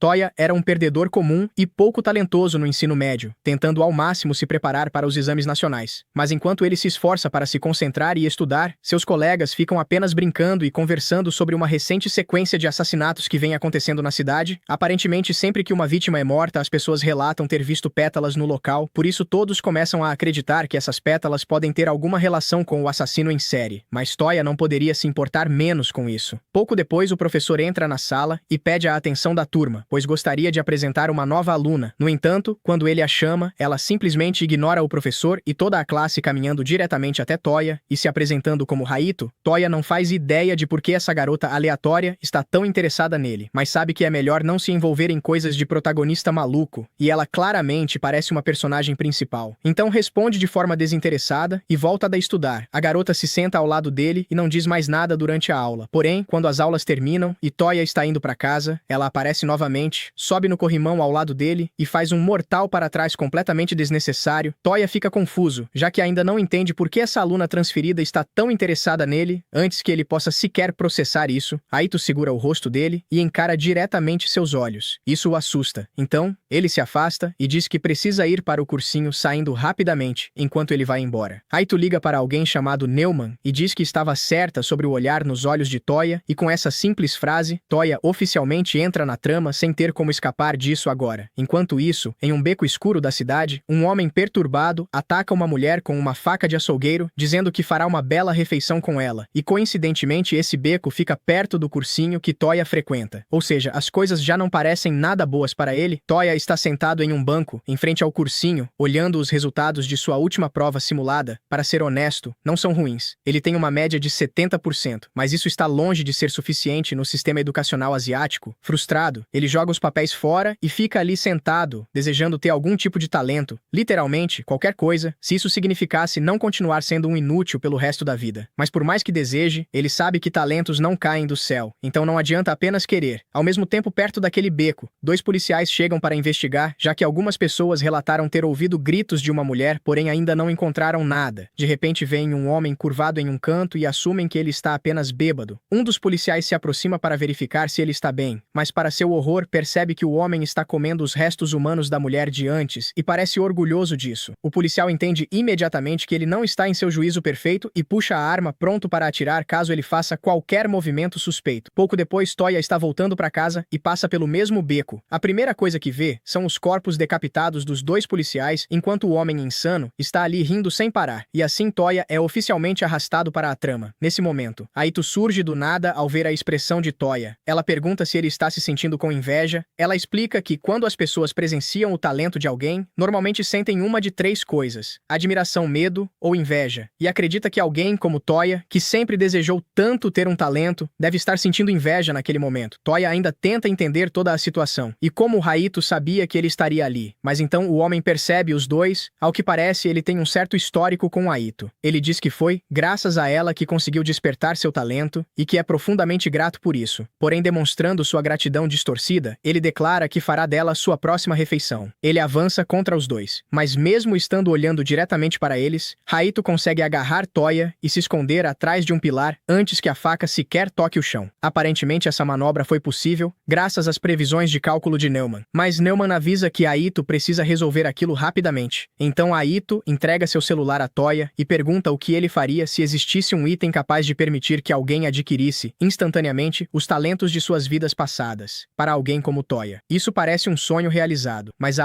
Toya era um perdedor comum e pouco talentoso no ensino médio, tentando ao máximo se preparar para os exames nacionais. Mas enquanto ele se esforça para se concentrar e estudar, seus colegas ficam apenas brincando e conversando sobre uma recente sequência de assassinatos que vem acontecendo na cidade. Aparentemente, sempre que uma vítima é morta, as pessoas relatam ter visto pétalas no local, por isso todos começam a acreditar que essas pétalas podem ter alguma relação com o assassino em série. Mas Toya não poderia se importar menos com isso. Pouco depois, o professor entra na sala e pede a atenção da turma, pois gostaria de apresentar uma nova aluna. No entanto, quando ele a chama, ela simplesmente ignora o professor e toda a classe caminhando diretamente até Toya e se apresentando como Raito. Toya não faz ideia de por que essa garota aleatória está tão interessada nele, mas sabe que é melhor não se envolver em coisas de protagonista maluco, e ela claramente parece uma personagem principal. Então responde de forma desinteressada e volta a estudar. A garota se senta ao lado dele e não diz mais nada durante a aula. Porém, quando as aulas terminam e Toya está indo para casa, ela aparece novamente, sobe no corrimão ao lado dele e faz um mortal para trás completamente desnecessário. Toya fica confuso, já que ainda não entende por que essa aluna transferida está tão interessada nele. Antes que ele possa sequer processar isso, Aito segura o rosto dele e encara diretamente seus olhos. Isso o assusta. Então, ele se afasta e diz que precisa ir para o cursinho, saindo rapidamente, enquanto ele vai embora. Aito liga para alguém chamado Neumann e diz que estava certa sobre o olhar nos olhos de Toya, e com essa simples frase, Toya oficialmente entra na trama sem ter como escapar disso agora. Enquanto isso, em um beco escuro da cidade, um homem perturbado ataca uma mulher com uma faca de açougueiro, dizendo que fará uma bela refeição com ela, e coincidentemente esse beco fica perto do cursinho que Toya frequenta. Ou seja, as coisas já não parecem nada boas para ele. Toya está sentado em um banco, em frente ao cursinho, olhando os resultados de sua última prova simulada. Para ser honesto, não são ruins. Ele tem uma média de 70%, mas isso está longe de ser suficiente no sistema educacional asiático. Frustrado, ele joga os papéis fora e fica ali sentado, desejando ter algum tipo de talento, literalmente qualquer coisa, se isso significasse não continuar sendo um inútil pelo resto da vida. Mas por mais que deseje, ele sabe que talentos não caem do céu, então não adianta apenas querer. Ao mesmo tempo, perto daquele beco, dois policiais chegam para investigar, já que algumas pessoas relataram ter ouvido gritos de uma mulher, porém ainda não encontraram nada. De repente vem um homem curvado em um canto e assumem que ele está apenas bêbado. Um dos policiais se aproxima para verificar se ele está bem, mas para seu horror percebe que o homem está comendo os restos humanos da mulher de antes e parece orgulhoso disso. O policial entende imediatamente que ele não está em seu juízo perfeito e puxa a arma pronto para atirar caso ele faça qualquer movimento suspeito. Pouco depois, Toya está voltando para casa e passa pelo mesmo beco. A primeira coisa que vê são os corpos decapitados dos dois policiais, enquanto o homem insano está ali rindo sem parar. E assim Toya é oficialmente arrastado para a trama. Nesse momento, Aito surge do nada ao ver a expressão de Toya. Ela pergunta se ele está se sentindo com inveja. Ela explica que quando as pessoas presenciam o talento de alguém, normalmente sentem uma de três coisas: admiração, medo ou inveja. E acredita que alguém como Toya, que sempre desejou tanto ter um talento, deve estar sentindo inveja naquele momento. Toya ainda tenta entender toda a situação e como Raito sabia que ele estaria ali. Mas então o homem percebe os dois. Ao que parece, ele tem um certo histórico com Aito. Ele diz que foi graças a ela que conseguiu despertar seu talento e que é profundamente grato por isso. Porém, demonstrando sua gratidão distorcida, ele declara que fará dela sua próxima refeição. Ele avança contra os dois, mas mesmo estando olhando diretamente para eles, Raito consegue agarrar Toya e se esconder atrás de um pilar antes que a faca sequer toque o chão. Aparentemente, essa manobra foi possível graças às previsões de cálculo de Neumann. Mas Neumann avisa que Aito precisa resolver aquilo rapidamente. Então Aito entrega seu celular a Toya e pergunta o que ele faria se existisse um item capaz de permitir que alguém adquirisse instantaneamente os talentos de suas vidas passadas. Para alguém como Toya, isso parece um sonho realizado, mas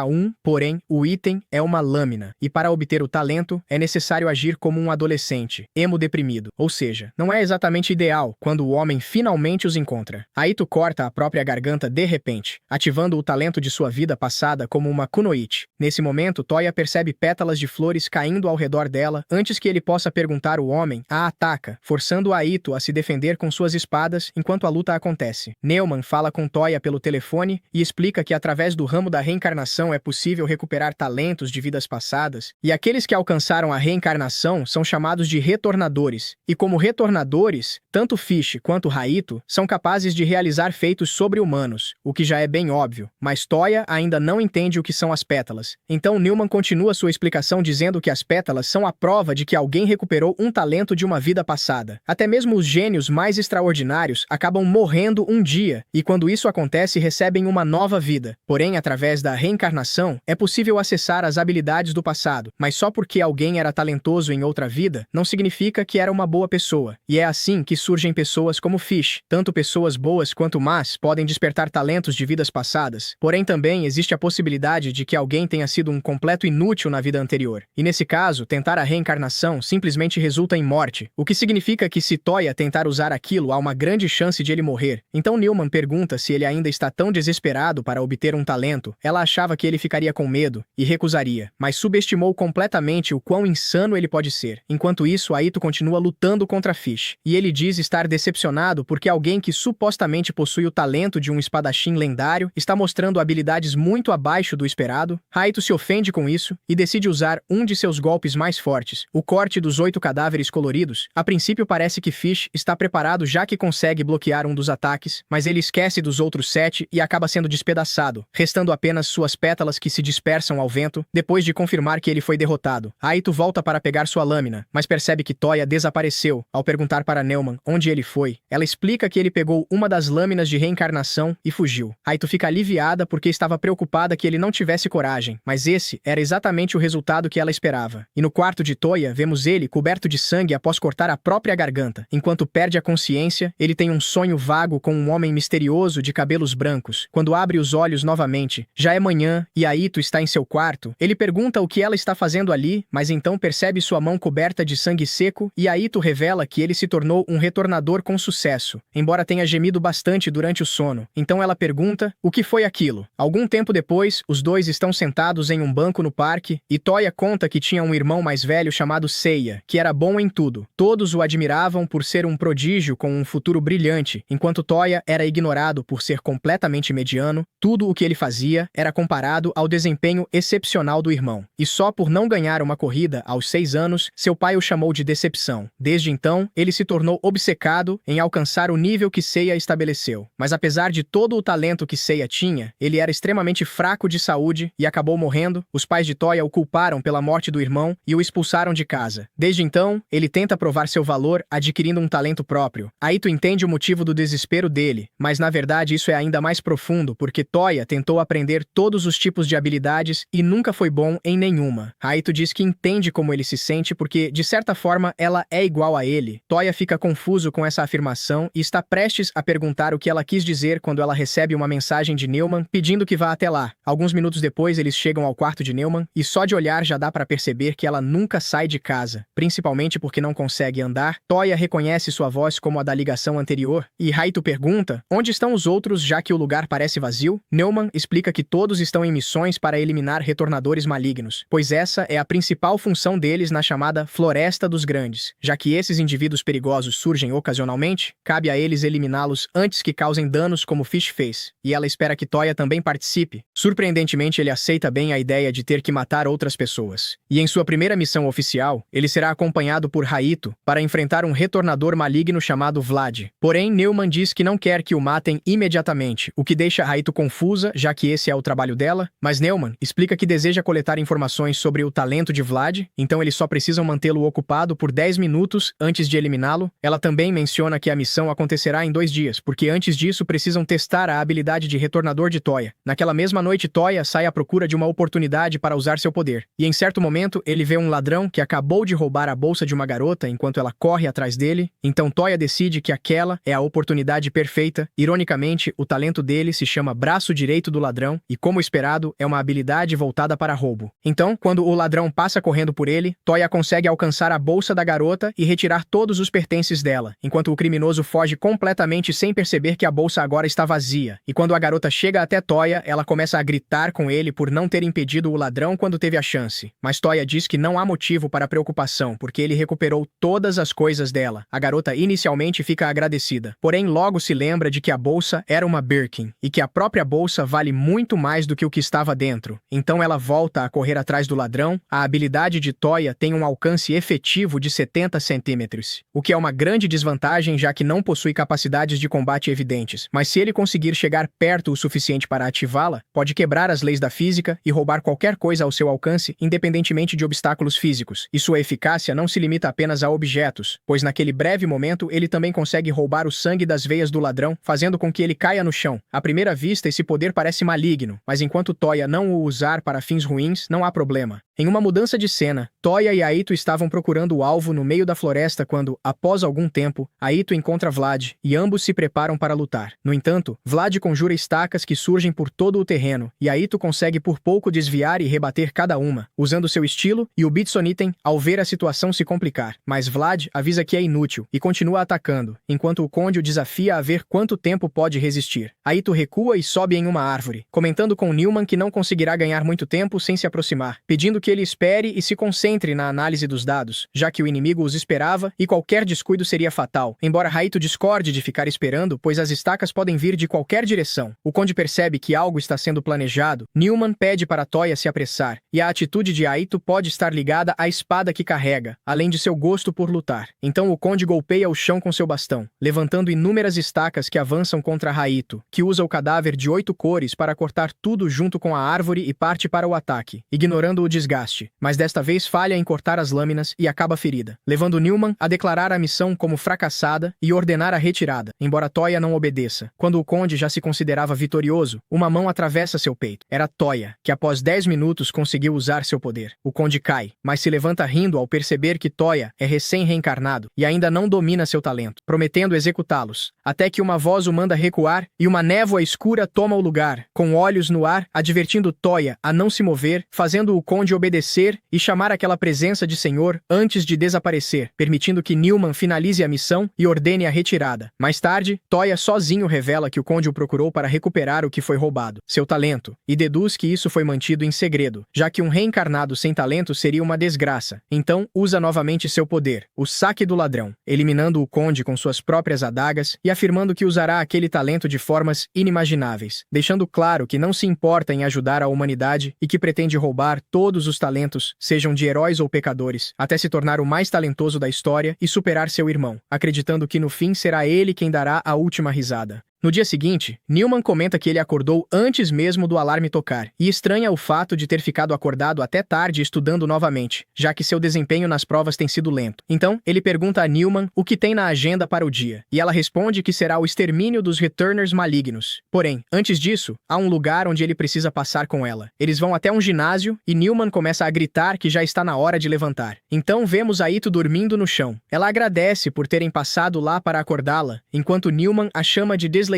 porém, o item é uma lâmina, e para obter o talento, é necessário agir como um adolescente, emo deprimido, ou seja, não é exatamente ideal quando o homem finalmente os encontra. Aito corta a própria garganta de repente, ativando o talento de sua vida passada como uma kunoichi. Nesse momento, Toya percebe pétalas de flores caindo ao redor dela. Antes que ele possa perguntar, o homem a ataca, forçando Aito a se defender com suas espadas enquanto a luta acontece. Neumann fala com Toya pelo telefone e explica que através do ramo da reencarnação é possível recuperar talentos de vidas passadas, e aqueles que alcançaram a reencarnação são chamados de retornadores. E como retornadores, tanto Fish quanto Raito são capazes de realizar feitos sobre-humanos, o que já é bem óbvio, mas Toya ainda não entende o que são as pétalas. Então Neumann continua sua explicação dizendo que as pétalas são a prova de que alguém recuperou um talento de uma vida passada. Até mesmo os gênios mais extraordinários acabam morrendo um dia, e quando isso acontece recebem uma nova vida. Porém, através da reencarnação, é possível acessar as habilidades do passado, mas só porque alguém era talentoso em outra vida, não significa que era uma boa pessoa. E é assim que surgem pessoas como Fish. Tanto pessoas boas quanto más podem despertar talentos de vidas passadas, porém também existe a possibilidade de que alguém tenha sido um completo inútil na vida anterior. E nesse caso, tentar a reencarnação simplesmente resulta em morte, o que significa que se Toya tentar usar aquilo, há uma grande chance de ele morrer. Então Newman pergunta se ele ainda está tão desesperado para obter um talento. Ela achava que ele ficaria com medo e recusaria, mas subestimou completamente o quão insano ele pode ser. Enquanto isso, Aito continua lutando contra Fish, e ele diz estar decepcionado porque alguém que supostamente possui o talento de um espadachim lendário está mostrando habilidades muito abaixo do esperado. Aito se ofende com isso e decide usar um de seus golpes mais fortes, o corte dos 8 cadáveres coloridos. A princípio parece que Fish está preparado já que consegue bloquear um dos ataques, mas ele esquece dos outros 7 e acaba sendo despedaçado, restando apenas suas pétalas que se dispersam ao vento, depois de confirmar que ele foi derrotado. Aito volta para pegar sua lâmina, mas percebe que Toya desapareceu. Ao perguntar para Newman onde ele foi, ela explica que ele pegou uma das lâminas de reencarnação e fugiu. Aito fica aliviada porque estava preocupada que ele não tivesse coragem, mas esse era exatamente o resultado que ela esperava. E no quarto de Toya, vemos ele coberto de sangue após cortar a própria garganta. Enquanto perde a consciência, ele tem um sonho vago com um homem misterioso de cabelos brancos. Quando abre os olhos novamente, já é manhã e Aito está em seu quarto. Ele pergunta o que ela está fazendo ali, mas então percebe sua mão coberta de sangue seco e Aito revela que ele se tornou um retornador com sucesso, embora tenha gemido bastante durante o sono. Então ela pergunta o que foi aquilo. Algum tempo depois, os dois estão sentados em um banco no parque e Toya conta que tinha um irmão mais velho chamado Seiya, que era bom em tudo. Todos o admiravam por ser um prodígio com um futuro brilhante, enquanto Toya era ignorado por ser completamente mediano. Tudo o que ele fazia era comparado ao desempenho excepcional do irmão. E só por não ganhar uma corrida aos 6 anos, seu pai o chamou de decepção. Desde então, ele se tornou obcecado em alcançar o nível que Seiya estabeleceu. Mas apesar de todo o talento que Seiya tinha, ele era extremamente fraco de saúde e acabou morrendo. Os pais de Toya o culparam pela morte do irmão e o expulsaram de casa. Desde então, ele tenta provar seu valor adquirindo um talento próprio. Aito entende o motivo do desespero dele, mas na verdade isso é ainda mais profundo porque Toya tentou aprender todos os tipos de habilidades e nunca foi bom em nenhuma. Aito diz que entende como ele se sente porque, de certa forma, ela é igual a ele. Toya fica confuso com essa afirmação e está prestes a perguntar o que ela quis dizer quando ela recebe uma mensagem de Newman pedindo que vá até lá. Alguns minutos depois, eles chegam ao quarto de Newman e só de olhar já dá para perceber que ela nunca sai de casa, principalmente porque não consegue andar. Toya reconhece sua voz como a da ligação anterior e Aito pergunta onde estão os outros já que o lugar parece vazio. Newman explica que todos estão em missões para eliminar retornadores malignos, pois essa é a principal função deles na chamada Floresta dos Grandes. Já que esses indivíduos perigosos surgem ocasionalmente, cabe a eles eliminá-los antes que causem danos como Fish fez, e ela espera que Toya também participe. Surpreendentemente, ele aceita bem a ideia de ter que matar outras pessoas. E em sua primeira missão oficial, ele será acompanhado por Aito para enfrentar um retornador maligno chamado Vlad. Porém, Newman diz que não quer que o matem imediatamente, o que deixa Aito confusa, já que esse é o trabalho dela, mas Newman explica que deseja coletar informações sobre o talento de Vlad, então eles só precisam mantê-lo ocupado por 10 minutos antes de eliminá-lo. Ela também menciona que a missão acontecerá em 2 dias, porque antes disso precisam testar a habilidade de retornador de Toya. Naquela mesma noite, Toya sai à procura de uma oportunidade para usar seu poder, e em certo momento ele vê um ladrão que acabou de roubar a bolsa de uma garota enquanto ela corre atrás dele, então Toya decide que aquela é a oportunidade perfeita. Ironicamente, o talento dele se chama Braço Direito do Ladrão, e como esperado, é uma habilidade voltada para roubo. Então, quando o ladrão passa correndo por ele, Toya consegue alcançar a bolsa da garota e retirar todos os pertences dela, enquanto o criminoso foge completamente sem perceber que a bolsa agora está vazia. E quando a garota chega até Toya, ela começa a gritar com ele por não ter impedido o ladrão quando teve a chance. Mas Toya diz que não há motivo para preocupação, porque ele recuperou todas as coisas dela. A garota inicialmente fica agradecida, porém logo se lembra de que a bolsa era uma Birkin, e que a própria bolsa vale muito mais do que o que estava dentro. Então ela volta a correr atrás do ladrão. A habilidade de Toya tem um alcance efetivo de 70 centímetros, o que é uma grande desvantagem já que não possui capacidades de combate evidentes, mas se ele conseguir chegar perto o suficiente para ativá-la, pode quebrar as leis da física e roubar qualquer coisa ao seu alcance, independentemente de obstáculos físicos. E sua eficácia não se limita apenas a objetos, pois naquele breve momento ele também consegue roubar o sangue das veias do ladrão, fazendo com que ele caia no chão. Bom, à primeira vista esse poder parece maligno, mas enquanto Toya não o usar para fins ruins, não há problema. Em uma mudança de cena, Toya e Aito estavam procurando o alvo no meio da floresta quando, após algum tempo, Aito encontra Vlad e ambos se preparam para lutar. No entanto, Vlad conjura estacas que surgem por todo o terreno e Aito consegue por pouco desviar e rebater cada uma, usando seu estilo, e o Bitsoniten, ao ver a situação se complicar. Mas Vlad avisa que é inútil e continua atacando, enquanto o conde o desafia a ver quanto tempo pode resistir. Aito recua e sobe em uma árvore, comentando com Newman que não conseguirá ganhar muito tempo sem se aproximar, pedindo que ele espere e se concentre na análise dos dados, já que o inimigo os esperava e qualquer descuido seria fatal, embora Aito discorde de ficar esperando, pois as estacas podem vir de qualquer direção. O conde percebe que algo está sendo planejado, Newman pede para Toya se apressar, e a atitude de Aito pode estar ligada à espada que carrega, além de seu gosto por lutar. Então o conde golpeia o chão com seu bastão, levantando inúmeras estacas que avançam contra Aito, que usa o cadáver de 8 cores para cortar tudo junto com a árvore e parte para o ataque, ignorando o desgaste. Mas desta vez falha em cortar as lâminas e acaba ferida, levando Newman a declarar a missão como fracassada e ordenar a retirada, embora Toya não obedeça. Quando o conde já se considerava vitorioso, uma mão atravessa seu peito. Era Toya, que após 10 minutos conseguiu usar seu poder. O conde cai, mas se levanta rindo ao perceber que Toya é recém-reencarnado e ainda não domina seu talento, prometendo executá-los, até que uma voz o manda recuar e uma névoa escura toma o lugar, com olhos no ar, advertindo Toya a não se mover, fazendo o conde obedecer e chamar aquela presença de senhor antes de desaparecer, permitindo que Newman finalize a missão e ordene a retirada. Mais tarde, Toya sozinho revela que o conde o procurou para recuperar o que foi roubado, seu talento, e deduz que isso foi mantido em segredo, já que um reencarnado sem talento seria uma desgraça. Então, usa novamente seu poder, o saque do ladrão, eliminando o conde com suas próprias adagas e afirmando que usará aquele talento de formas inimagináveis, deixando claro que não se importa em ajudar a humanidade e que pretende roubar todos os talentos, sejam de heróis ou pecadores, até se tornar o mais talentoso da história e superar seu irmão, acreditando que no fim será ele quem dará a última risada. No dia seguinte, Newman comenta que ele acordou antes mesmo do alarme tocar e estranha o fato de ter ficado acordado até tarde estudando novamente, já que seu desempenho nas provas tem sido lento. Então, ele pergunta a Newman o que tem na agenda para o dia, e ela responde que será o extermínio dos Returners malignos. Porém, antes disso, há um lugar onde ele precisa passar com ela. Eles vão até um ginásio e Newman começa a gritar que já está na hora de levantar. Então vemos Aito dormindo no chão. Ela agradece por terem passado lá para acordá-la, enquanto Newman a chama de desleixada.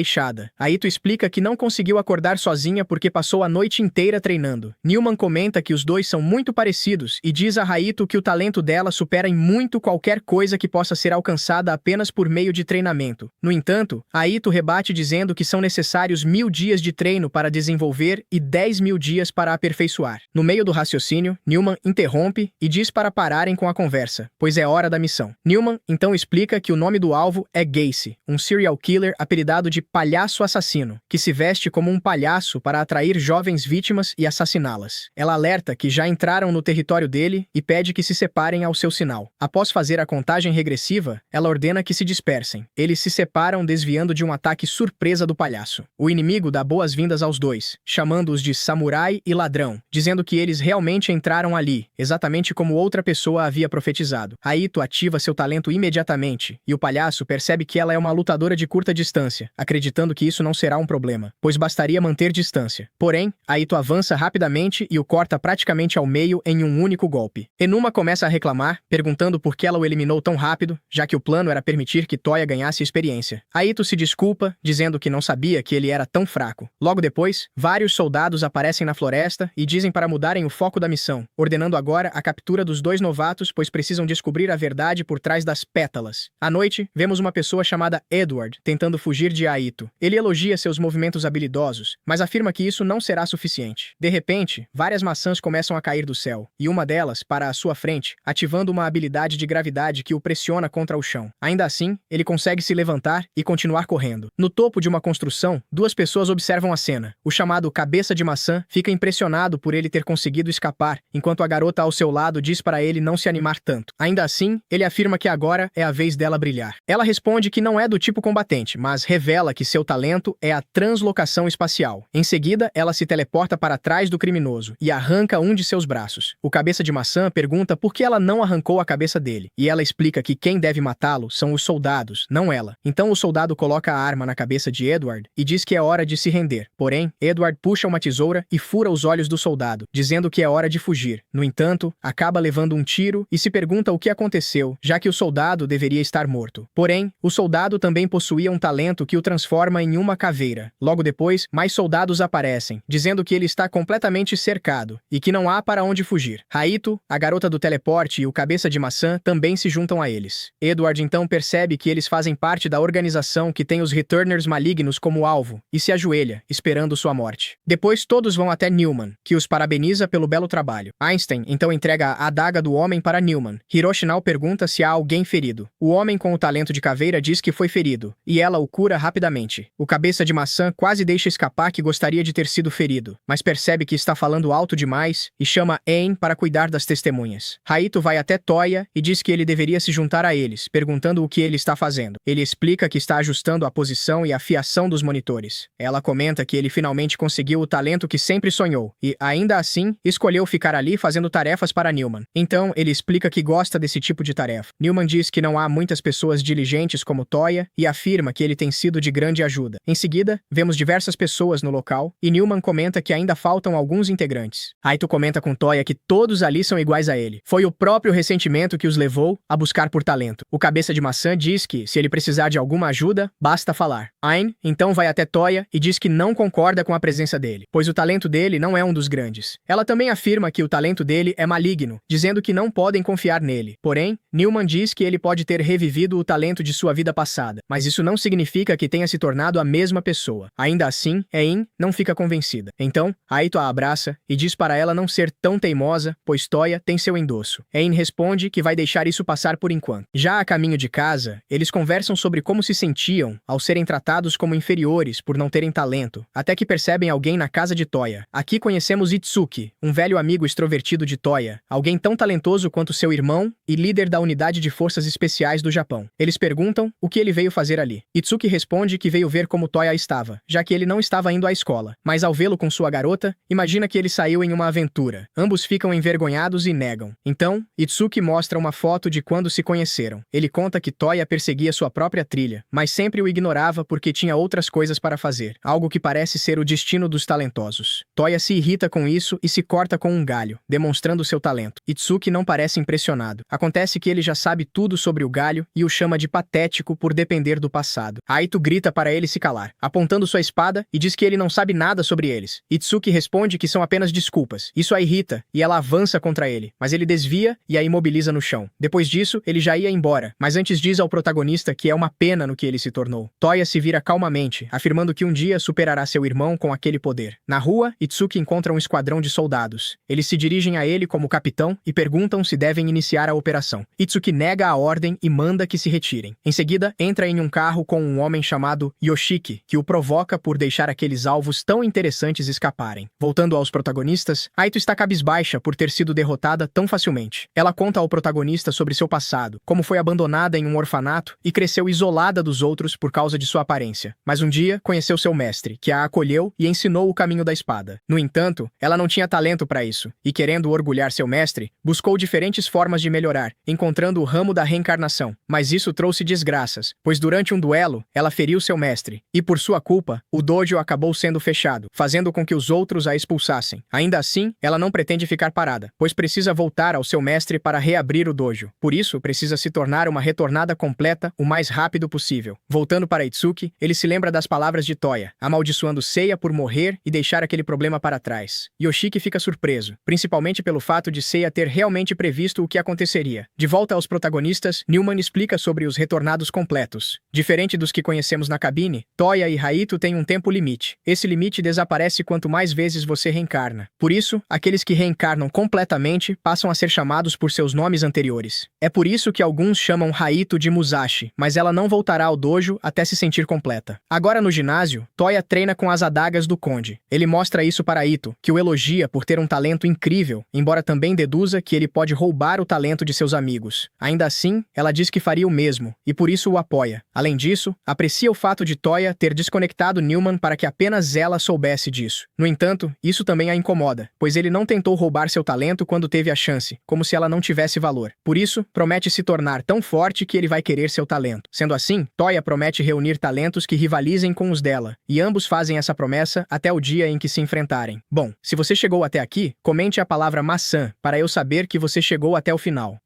Aito explica que não conseguiu acordar sozinha porque passou a noite inteira treinando. Newman comenta que os dois são muito parecidos e diz a Aito que o talento dela supera em muito qualquer coisa que possa ser alcançada apenas por meio de treinamento. No entanto, Aito rebate dizendo que são necessários 1000 dias de treino para desenvolver e 10.000 dias para aperfeiçoar. No meio do raciocínio, Newman interrompe e diz para pararem com a conversa, pois é hora da missão. Newman então explica que o nome do alvo é Gacy, um serial killer apelidado de palhaço assassino, que se veste como um palhaço para atrair jovens vítimas e assassiná-las. Ela alerta que já entraram no território dele e pede que se separem ao seu sinal. Após fazer a contagem regressiva, ela ordena que se dispersem. Eles se separam desviando de um ataque surpresa do palhaço. O inimigo dá boas-vindas aos dois, chamando-os de samurai e ladrão, dizendo que eles realmente entraram ali, exatamente como outra pessoa havia profetizado. Aito ativa seu talento imediatamente, e o palhaço percebe que ela é uma lutadora de curta distância, acreditando que isso não será um problema, pois bastaria manter distância. Porém, Aito avança rapidamente e o corta praticamente ao meio em um único golpe. Enuma começa a reclamar, perguntando por que ela o eliminou tão rápido, já que o plano era permitir que Toya ganhasse experiência. Aito se desculpa, dizendo que não sabia que ele era tão fraco. Logo depois, vários soldados aparecem na floresta e dizem para mudarem o foco da missão, ordenando agora a captura dos 2 novatos, pois precisam descobrir a verdade por trás das pétalas. À noite, vemos uma pessoa chamada Edward tentando fugir de Aito. Ele elogia seus movimentos habilidosos, mas afirma que isso não será suficiente. De repente, várias maçãs começam a cair do céu, e uma delas para à sua frente, ativando uma habilidade de gravidade que o pressiona contra o chão. Ainda assim, ele consegue se levantar e continuar correndo. No topo de uma construção, 2 pessoas observam a cena. O chamado Cabeça de Maçã fica impressionado por ele ter conseguido escapar, enquanto a garota ao seu lado diz para ele não se animar tanto. Ainda assim, ele afirma que agora é a vez dela brilhar. Ela responde que não é do tipo combatente, mas revela fala que seu talento é a translocação espacial. Em seguida, ela se teleporta para trás do criminoso e arranca um de seus braços. O cabeça de maçã pergunta por que ela não arrancou a cabeça dele, e ela explica que quem deve matá-lo são os soldados, não ela. Então o soldado coloca a arma na cabeça de Edward e diz que é hora de se render. Porém, Edward puxa uma tesoura e fura os olhos do soldado, dizendo que é hora de fugir. No entanto, acaba levando um tiro e se pergunta o que aconteceu, já que o soldado deveria estar morto. Porém, o soldado também possuía um talento que o transforma em uma caveira. Logo depois, mais soldados aparecem, dizendo que ele está completamente cercado e que não há para onde fugir. Raito, a garota do teleporte e o cabeça de maçã também se juntam a eles. Edward então percebe que eles fazem parte da organização que tem os Returners malignos como alvo e se ajoelha, esperando sua morte. Depois todos vão até Newman, que os parabeniza pelo belo trabalho. Einstein então entrega a adaga do homem para Newman. Hiroshinal pergunta se há alguém ferido. O homem com o talento de caveira diz que foi ferido, e ela o cura rapidamente. O cabeça de maçã quase deixa escapar que gostaria de ter sido ferido, mas percebe que está falando alto demais e chama Aang para cuidar das testemunhas. Raito vai até Toya e diz que ele deveria se juntar a eles, perguntando o que ele está fazendo. Ele explica que está ajustando a posição e a fiação dos monitores. Ela comenta que ele finalmente conseguiu o talento que sempre sonhou, e, ainda assim, escolheu ficar ali fazendo tarefas para Newman. Então, ele explica que gosta desse tipo de tarefa. Newman diz que não há muitas pessoas diligentes como Toya e afirma que ele tem sido de grande ajuda. Em seguida, vemos diversas pessoas no local e Newman comenta que ainda faltam alguns integrantes. Raito comenta com Toya que todos ali são iguais a ele. Foi o próprio ressentimento que os levou a buscar por talento. O cabeça de maçã diz que, se ele precisar de alguma ajuda, basta falar. Aang então vai até Toya e diz que não concorda com a presença dele, pois o talento dele não é um dos grandes. Ela também afirma que o talento dele é maligno, dizendo que não podem confiar nele. Porém, Newman diz que ele pode ter revivido o talento de sua vida passada, mas isso não significa que tenha se tornado a mesma pessoa. Ainda assim, Aang não fica convencida. Então, Aito a abraça e diz para ela não ser tão teimosa, pois Toya tem seu endosso. Aang responde que vai deixar isso passar por enquanto. Já a caminho de casa, eles conversam sobre como se sentiam ao serem tratados como inferiores por não terem talento, até que percebem alguém na casa de Toya. Aqui conhecemos Itsuki, um velho amigo extrovertido de Toya, alguém tão talentoso quanto seu irmão e líder da unidade de forças especiais do Japão. Eles perguntam o que ele veio fazer ali. Itsuki responde que veio ver como Toya estava, já que ele não estava indo à escola, mas ao vê-lo com sua garota, imagina que ele saiu em uma aventura. Ambos ficam envergonhados e negam. Então, Itsuki mostra uma foto de quando se conheceram. Ele conta que Toya perseguia sua própria trilha, mas sempre o ignorava porque tinha outras coisas para fazer, algo que parece ser o destino dos talentosos. Toya se irrita com isso e se corta com um galho, demonstrando seu talento. Itsuki não parece impressionado. Acontece que ele já sabe tudo sobre o galho e o chama de patético por depender do passado. Aito grita para ele se calar, apontando sua espada e diz que ele não sabe nada sobre eles. Itsuki responde que são apenas desculpas. Isso a irrita e ela avança contra ele, mas ele desvia e a imobiliza no chão. Depois disso, ele já ia embora, mas antes diz ao protagonista que é uma pena no que ele se tornou. Toya se vira calmamente, afirmando que um dia superará seu irmão com aquele poder. Na rua, Itsuki encontra um esquadrão de soldados. Eles se dirigem a ele como capitão e perguntam se devem iniciar a operação. Itsuki nega a ordem e manda que se retirem. Em seguida, entra em um carro com um homem chamado Yoshiki, que o provoca por deixar aqueles alvos tão interessantes escaparem. Voltando aos protagonistas, Aito está cabisbaixa por ter sido derrotada tão facilmente. Ela conta ao protagonista sobre seu passado, como foi abandonada em um orfanato e cresceu isolada dos outros por causa de sua aparência. Mas um dia, conheceu seu mestre, que a acolheu e ensinou o caminho da espada. No entanto, ela não tinha talento para isso, e querendo orgulhar seu mestre, buscou diferentes formas de melhorar, encontrando o ramo da reencarnação. Mas isso trouxe desgraças, pois durante um duelo, ela feriu seu mestre, e por sua culpa, o dojo acabou sendo fechado, fazendo com que os outros a expulsassem. Ainda assim, ela não pretende ficar parada, pois precisa voltar ao seu mestre para reabrir o dojo. Por isso, precisa se tornar uma retornada completa o mais rápido possível. Voltando para Itsuki, ele se lembra das palavras de Toya, amaldiçoando Seiya por morrer e deixar aquele problema para trás. Yoshiki fica surpreso, principalmente pelo fato de Seiya ter realmente previsto o que aconteceria. De volta aos protagonistas, Newman explica sobre os retornados completos. Diferente dos que conhecemos na cabine, Toya e Raito têm um tempo limite. Esse limite desaparece quanto mais vezes você reencarna. Por isso, aqueles que reencarnam completamente passam a ser chamados por seus nomes anteriores. É por isso que alguns chamam Raito de Musashi, mas ela não voltará ao dojo até se sentir completa. Agora no ginásio, Toya treina com as adagas do Conde. Ele mostra isso para Ito, que o elogia por ter um talento incrível, embora também deduza que ele pode roubar o talento de seus amigos. Ainda assim, ela diz que faria o mesmo, e por isso o apoia. Além disso, aprecia o fato de Toya ter desconectado Newman para que apenas ela soubesse disso. No entanto, isso também a incomoda, pois ele não tentou roubar seu talento quando teve a chance, como se ela não tivesse valor. Por isso, promete se tornar tão forte que ele vai querer seu talento. Sendo assim, Toya promete reunir talentos que rivalizem com os dela, e ambos fazem essa promessa até o dia em que se enfrentarem. Bom, se você chegou até aqui, comente a palavra maçã para eu saber que você chegou até o final.